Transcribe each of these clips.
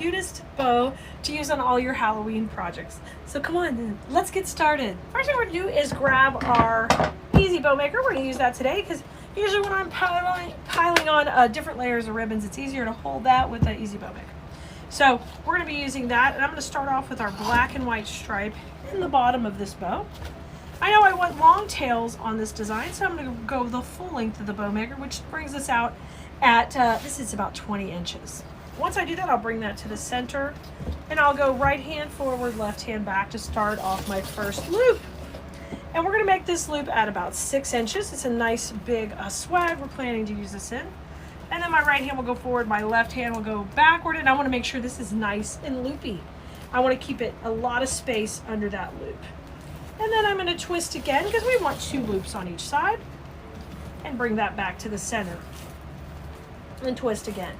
cutest bow to use on all your Halloween projects. So come on, let's get started. First thing we're gonna do is grab our easy bow maker. We're gonna use that today because usually when I'm piling on different layers of ribbons, it's easier to hold that with the easy bow maker. So we're gonna be using that, and I'm gonna start off with our black and white stripe in the bottom of this bow. I know I want long tails on this design, so I'm going to go the full length of the bow maker, which brings us out at, this is about 20 inches. Once I do that, I'll bring that to the center, and I'll go right hand forward, left hand back to start off my first loop. And we're going to make this loop at about 6 inches. It's a nice big swag we're planning to use this in. And then my right hand will go forward, my left hand will go backward, and I want to make sure this is nice and loopy. I want to keep it a lot of space under that loop. And then I'm going to twist again because we want 2 loops on each side, and bring that back to the center and twist again.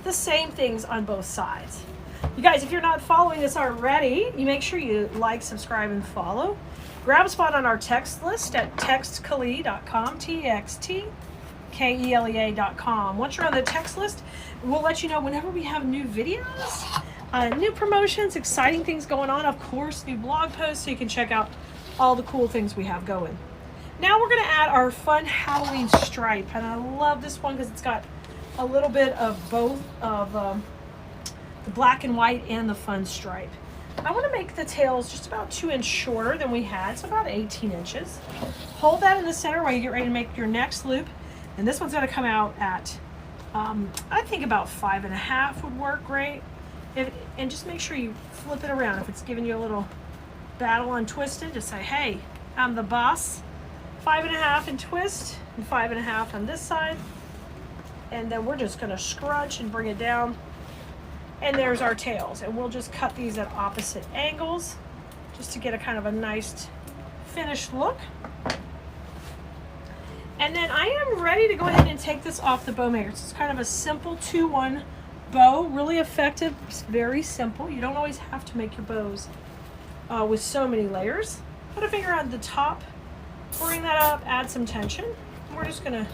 The same things on both sides. You guys, if you're not following us already, you make sure you like, subscribe, and follow. Grab a spot on our text list at textkelea.com, textkelea.com. Once you're on the text list, we'll let you know whenever we have new videos, new promotions, exciting things going on, of course, new blog posts, so you can check out all the cool things we have going. Now we're going to add our fun Halloween stripe, and I love this one because it's got a little bit of both of the black and white and the fun stripe. I want to make the tails just about 2 inches shorter than we had, so about 18 inches. Hold that in the center while you get ready to make your next loop, and this one's going to come out at, I think about 5.5 would work great. And just make sure you flip it around. If it's giving you a little battle on twisted, just say, hey, I'm the boss. 5.5 and twist, and 5.5 on this side. And then we're just gonna scrunch and bring it down. And there's our tails. And we'll just cut these at opposite angles just to get a kind of a nice finished look. And then I am ready to go ahead and take this off the bow maker. It's kind of a simple 2-1 bow, really effective. It's very simple. You don't always have to make your bows with so many layers. Put a finger on the top, bring that up, add some tension. We're just gonna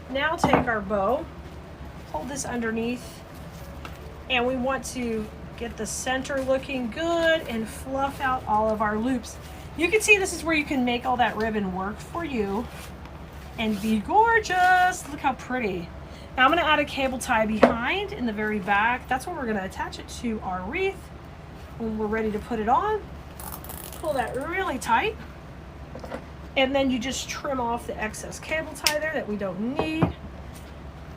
now take our bow, hold this underneath, and we want to get the center looking good and fluff out all of our loops. You can see this is where you can make all that ribbon work for you and be gorgeous. Look how pretty. Now I'm going to add a cable tie behind in the very back. That's where we're going to attach it to our wreath. When we're ready to put it on, pull that really tight. And then you just trim off the excess cable tie there that we don't need. And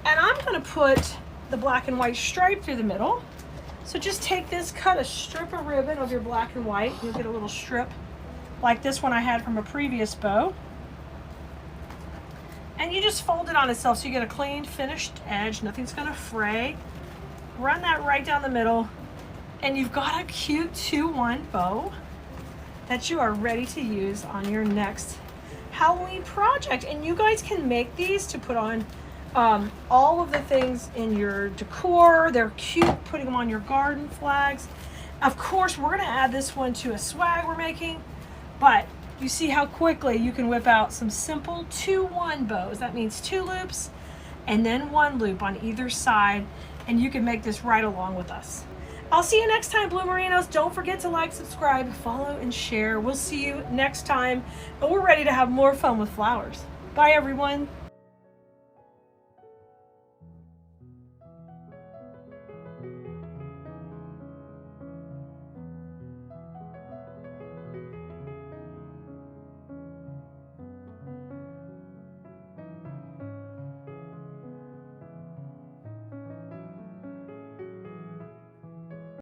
I'm going to put the black and white stripe through the middle. So just take this, cut a strip of ribbon of your black and white. You'll get a little strip like this one I had from a previous bow. And you just fold it on itself so you get a clean finished edge. Nothing's gonna fray. Run that right down the middle, and you've got a cute 2-1 bow that you are ready to use on your next Halloween project. And you guys can make these to put on all of the things in your decor. They're cute, putting them on your garden flags. Of course, we're gonna add this one to a swag we're making, but you see how quickly you can whip out some simple 2-1 bows. That means 2 loops and then 1 loop on either side, and you can make this right along with us. I'll see you next time, Blue Merinos. Don't forget to like, subscribe, follow, and share. We'll see you next time, and we're ready to have more fun with flowers. Bye, everyone.